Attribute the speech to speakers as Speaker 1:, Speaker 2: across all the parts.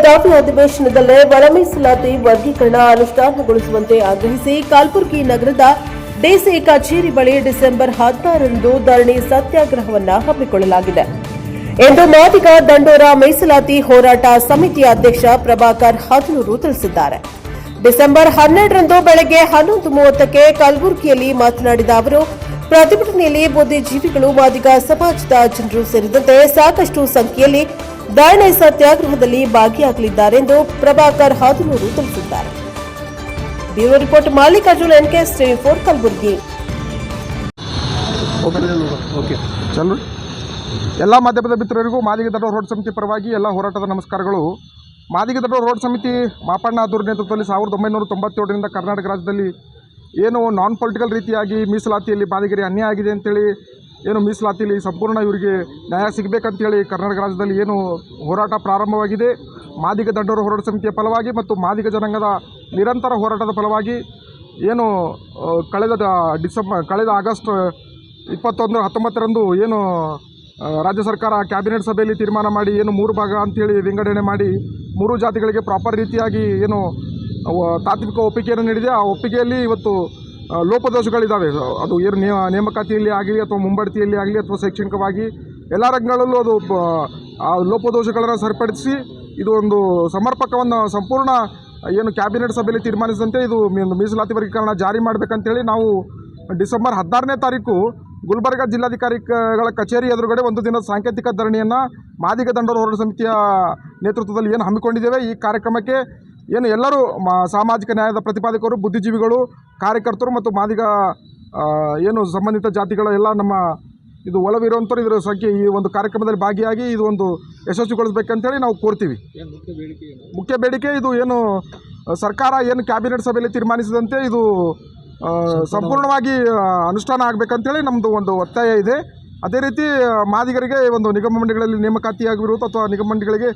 Speaker 1: ಬೆಳಗಾವಿ ಅಧಿವೇಶನದಲ್ಲೇ ಒಳ ಮೀಸಲಾತಿ ವರ್ಗೀಕರಣ ಅನುಷ್ಠಾನಗೊಳಿಸುವಂತೆ ಆಗ್ರಹಿಸಿ ಕಲಬುರಗಿ ನಗರದ ಡಿಸಿ ಕಚೇರಿ ಬಳಿ ಡಿಸೆಂಬರ್ 16ರಂದು ಧರಣಿ ಸತ್ಯಾಗ್ರಹವನ್ನು ಹಮ್ಮಿಕೊಳ್ಳಲಾಗಿದೆ ಎಂದು ಮಾದಿಗ ದಂಡೋರ ಮೀಸಲಾತಿ ಹೋರಾಟ ಸಮಿತಿಯ ಅಧ್ಯಕ್ಷ ಪ್ರಭಾಕರ್ ಹದನೂರು ತಿಳಿಸಿದ್ದಾರೆ. ಡಿಸೆಂಬರ್ 12ರಂದು ಬೆಳಗ್ಗೆ 11:30ಕ್ಕೆ ಕಲಬುರಗಿಯಲ್ಲಿ ಮಾತನಾಡಿದ ಅವರು, ಪ್ರತಿಭಟನೆಯಲ್ಲಿ ಬುದ್ಧಿಜೀವಿಗಳು, ಮಾದಿಗ ಸಮಾಜದ ಜನರು ಸೇರಿದಂತೆ ಸಾಕಷ್ಟು ಸಂಖ್ಯೆಯಲ್ಲಿ ಧರಣಿ ಸತ್ಯಾಗ್ರಹದಲ್ಲಿ ಭಾಗಿಯಾಗಲಿದ್ದಾರೆ ಎಂದು ಪ್ರಭಾಕರ್ ಹದನೂರು ತಿಳಿಸಿದ್ದಾರೆ. ಬ್ಯೂರೋ ರಿಪೋರ್ಟ್ ಮಲ್ಲಿಕಾರ್ಜುನ್ ಎನ್ಕೆ ಟಿವಿ4 ಕಲಬುರಗಿ.
Speaker 2: ಎಲ್ಲ ಮಾಧ್ಯಮದ ಮಿತ್ರರಿಗೂ ಮಾದಿಗ ದಂಡೋರ ಹೋರಾಟ ಸಮಿತಿ ಪರವಾಗಿ ಎಲ್ಲ ಹೋರಾಟದ ನಮಸ್ಕಾರಗಳು. ಮಾದಿಗ ದಂಡೋರ ಹೋರಾಟ ಸಮಿತಿ ಮಾಪಣ್ಣ ಆದೂರ್ ನೇತೃತ್ವದಲ್ಲಿ 1997ರಿಂದ ಕರ್ನಾಟಕ ರಾಜ್ಯದಲ್ಲಿ ಏನು ನಾನ್ ಪೊಲಿಟಿಕಲ್ ರೀತಿಯಾಗಿ ಮೀಸಲಾತಿಯಲ್ಲಿ ಮಾದಿಗರಿಗೆ ಅನ್ಯಾಯ ಆಗಿದೆ ಅಂತೇಳಿ, ಏನು ಮೀಸಲಾತಿಯಲ್ಲಿ ಸಂಪೂರ್ಣ ಇವರಿಗೆ ನ್ಯಾಯ ಸಿಗಬೇಕಂತೇಳಿ ಕರ್ನಾಟಕ ರಾಜ್ಯದಲ್ಲಿ ಏನು ಹೋರಾಟ ಪ್ರಾರಂಭವಾಗಿದೆ. ಮಾದಿಗ ದಂಡೋರ ಹೋರಾಟ ಸಮಿತಿಯ ಫಲವಾಗಿ ಮತ್ತು ಮಾದಿಗ ಜನಾಂಗದ ನಿರಂತರ ಹೋರಾಟದ ಫಲವಾಗಿ ಏನು ಕಳೆದ ಆಗಸ್ಟ್ 19ರಂದು ಏನು ರಾಜ್ಯ ಸರ್ಕಾರ ಕ್ಯಾಬಿನೆಟ್ ಸಭೆಯಲ್ಲಿ ತೀರ್ಮಾನ ಮಾಡಿ ಏನು 3 ಭಾಗ ಅಂಥೇಳಿ ವಿಂಗಡಣೆ ಮಾಡಿ 3 ಜಾತಿಗಳಿಗೆ ಪ್ರಾಪರ್ ರೀತಿಯಾಗಿ ಏನು ತಾತ್ವಿಕ ಒಪ್ಪಿಗೆಯನ್ನು ನೀಡಿದೆ. ಆ ಒಪ್ಪಿಗೆಯಲ್ಲಿ ಇವತ್ತು ಲೋಪದೋಷಗಳಿದ್ದಾವೆ. ಅದು ಏನು ನೇಮಕಾತಿಯಲ್ಲಿ ಆಗಲಿ ಅಥವಾ ಮುಂಬಡ್ತಿಯಲ್ಲಿ ಆಗಲಿ ಅಥವಾ ಶೈಕ್ಷಣಿಕವಾಗಿ ಎಲ್ಲ ರಂಗಗಳಲ್ಲೂ ಅದು ಆ ಲೋಪದೋಷಗಳನ್ನು ಸರಿಪಡಿಸಿ ಇದು ಒಂದು ಸಮರ್ಪಕವನ್ನು ಸಂಪೂರ್ಣ ಏನು ಕ್ಯಾಬಿನೆಟ್ ಸಭೆಯಲ್ಲಿ ತೀರ್ಮಾನಿಸಿದಂತೆ ಇದು ಮೀಸಲಾತಿ ವರ್ಗೀಕರಣ ಜಾರಿ ಮಾಡಬೇಕಂತೇಳಿ ನಾವು ಡಿಸೆಂಬರ್ 16ನೇ ತಾರೀಕು ಗುಲ್ಬರ್ಗ ಜಿಲ್ಲಾಧಿಕಾರಿಗಳ ಕಚೇರಿ ಎದುರುಗಡೆ ಒಂದು ದಿನದ ಸಾಂಕೇತಿಕ ಧರಣಿಯನ್ನು ಮಾದಿಗ ದಂಡೋರ ಹೋರಾಟ ಸಮಿತಿಯ ನೇತೃತ್ವದಲ್ಲಿ ಏನು ಹಮ್ಮಿಕೊಂಡಿದ್ದೇವೆ. ಈ ಕಾರ್ಯಕ್ರಮಕ್ಕೆ ಏನು ಎಲ್ಲರೂ ಸಾಮಾಜಿಕ ನ್ಯಾಯದ ಪ್ರತಿಪಾದಕರು, ಬುದ್ಧಿಜೀವಿಗಳು, ಕಾರ್ಯಕರ್ತರು ಮತ್ತು ಮಾದಿಗ ಏನು ಸಂಬಂಧಿತ ಜಾತಿಗಳ ಎಲ್ಲ ನಮ್ಮ ಇದು ಒಲವಿರುವಂಥವ್ರು ಇದರ ಸಂಖ್ಯೆ ಈ ಒಂದು ಕಾರ್ಯಕ್ರಮದಲ್ಲಿ ಭಾಗಿಯಾಗಿ ಇದು ಒಂದು ಯಶಸ್ವಿಗೊಳಿಸಬೇಕಂತೇಳಿ ನಾವು ಕೋರ್ತೀವಿ. ಮುಖ್ಯ ಬೇಡಿಕೆ ಇದು ಏನು ಸರ್ಕಾರ ಏನು ಕ್ಯಾಬಿನೆಟ್ ಸಭೆಯಲ್ಲಿ ತೀರ್ಮಾನಿಸಿದಂತೆ ಇದು ಸಂಪೂರ್ಣವಾಗಿ ಅನುಷ್ಠಾನ ಆಗಬೇಕಂತೇಳಿ ನಮ್ಮದು ಒಂದು ಒತ್ತಾಯ ಇದೆ. ಅದೇ ರೀತಿ ಮಾದಿಗರಿಗೆ ಒಂದು ನಿಗಮ ಮಂಡಳಿಗಳಲ್ಲಿ ನೇಮಕಾತಿಯಾಗಿರುವುದು ಅಥವಾ ನಿಗಮ ಮಂಡಳಿಗಳಿಗೆ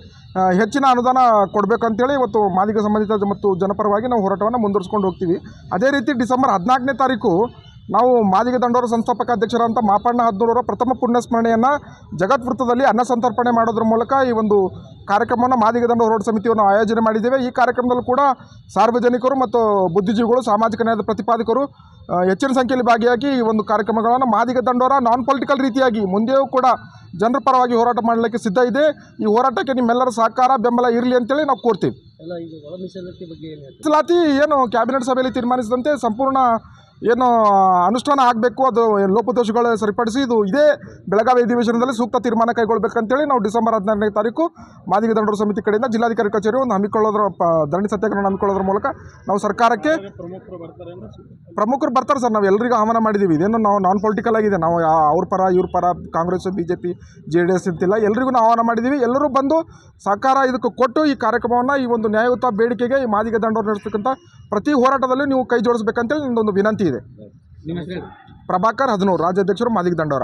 Speaker 2: ಹೆಚ್ಚಿನ ಅನುದಾನ ಕೊಡಬೇಕಂತೇಳಿ ಇವತ್ತು ಮಾದಿಗ ಸಂಬಂಧಿತ ಮತ್ತು ಜನಪರವಾಗಿ ನಾವು ಹೋರಾಟವನ್ನು ಮುಂದುವರಿಸ್ಕೊಂಡು ಹೋಗ್ತೀವಿ. ಅದೇ ರೀತಿ ಡಿಸೆಂಬರ್ 14ನೇ ತಾರೀಕು ನಾವು ಮಾದಿಗ ದಂಡೋರ ಸಂಸ್ಥಾಪಕ ಅಧ್ಯಕ್ಷರಂಥ ಮಾಪಣ್ಣ ಹದನೂರವರ ಪ್ರಥಮ ಪುಣ್ಯಸ್ಮರಣೆಯನ್ನು ಜಗದ್ವೃತ್ತದಲ್ಲಿ ಅನ್ನ ಸಂತರ್ಪಣೆ ಮಾಡೋದ್ರ ಮೂಲಕ ಈ ಒಂದು ಕಾರ್ಯಕ್ರಮವನ್ನು ಮಾದಿಗ ದಂಡೋರ ಹೋರಾಟ ಸಮಿತಿಯನ್ನು ಆಯೋಜನೆ ಮಾಡಿದ್ದೇವೆ. ಈ ಕಾರ್ಯಕ್ರಮದಲ್ಲೂ ಕೂಡ ಸಾರ್ವಜನಿಕರು ಮತ್ತು ಬುದ್ಧಿಜೀವಿಗಳು, ಸಾಮಾಜಿಕ ನ್ಯಾಯದ ಪ್ರತಿಪಾದಕರು ಹೆಚ್ಚಿನ ಸಂಖ್ಯೆಯಲ್ಲಿ ಭಾಗಿಯಾಗಿ ಈ ಒಂದು ಕಾರ್ಯಕ್ರಮಗಳನ್ನು ಮಾದಿಗ ದಂಡೋರ ನಾನ್ ಪೊಲಿಟಿಕಲ್ ರೀತಿಯಾಗಿ ಮುಂದೆಯೂ ಕೂಡ ಜನರ ಪರವಾಗಿ ಹೋರಾಟ ಮಾಡಲಿಕ್ಕೆ ಸಿದ್ಧ ಇದೆ. ಈ ಹೋರಾಟಕ್ಕೆ ನಿಮ್ಮೆಲ್ಲರ ಸಹಕಾರ ಬೆಂಬಲ ಇರಲಿ ಅಂತೇಳಿ ನಾವು ಕೋರ್ತೀವಿ. ಮೀಸಲಾತಿ ಏನು ಕ್ಯಾಬಿನೆಟ್ ಸಭೆಯಲ್ಲಿ ತೀರ್ಮಾನಿಸಿದಂತೆ ಸಂಪೂರ್ಣ ಏನು ಅನುಷ್ಠಾನ ಆಗಬೇಕು, ಅದು ಲೋಪದೋಷಗಳು ಸರಿಪಡಿಸಿ ಇದು ಇದೇ ಬೆಳಗಾವಿ ಅಧಿವೇಶನದಲ್ಲಿ ಸೂಕ್ತ ತೀರ್ಮಾನ ಕೈಗೊಳ್ಳಬೇಕಂತೇಳಿ ನಾವು ಡಿಸೆಂಬರ್ 16ನೇ ತಾರೀಕು ಮಾದಿಗ ದಂಡೋರ ಸಮಿತಿ ಕಡೆಯಿಂದ ಜಿಲ್ಲಾಧಿಕಾರಿ ಕಚೇರಿ ಒಂದು ಹಮ್ಮಿಕೊಳ್ಳೋದ್ರ ಧರಣಿ ಸತ್ಯಾಗ್ರಹ ಹಮ್ಮಿಕೊಳ್ಳೋದ್ರ ಮೂಲಕ ನಾವು ಸರ್ಕಾರಕ್ಕೆ ಪ್ರಮುಖರು ಬರ್ತಾರೆ ಸರ್. ನಾವು ಎಲ್ಲರಿಗೂ ಆಹ್ವಾನ ಮಾಡಿದ್ದೀವಿ. ಇದೇನು ನಾವು ನಾನ್ ಪೊಲಿಟಿಕಲ್ ಆಗಿದೆ, ನಾವು ಅವ್ರ ಪರ ಇವ್ರ ಪರ ಕಾಂಗ್ರೆಸ್, BJP, JDS ಅಂತಿಲ್ಲ, ಎಲ್ರಿಗೂ ನಾವು ಆಹ್ವಾನ ಮಾಡಿದ್ದೀವಿ. ಎಲ್ಲರೂ ಬಂದು ಸಹಕಾರ ಇದಕ್ಕೆ ಕೊಟ್ಟು ಈ ಕಾರ್ಯಕ್ರಮವನ್ನು ಈ ಒಂದು ನ್ಯಾಯಯುತ ಬೇಡಿಕೆಗೆ ಈ ಮಾದಿಗ ದಂಡೋರ ನಡೆಸ್ತಕ್ಕಂಥ ಪ್ರತಿ ಹೋರಾಟದಲ್ಲೂ ನೀವು ಕೈ ಜೋಡಿಸ್ಬೇಕಂತೇಳಿ ನನ್ನದೊಂದು ವಿನಂತಿ ಇದೆ. ಪ್ರಭಾಕರ್ ಹದನೂರು, ರಾಜ್ಯಾಧ್ಯಕ್ಷರು, ಮಾದಿಗ ದಂಡೋರ.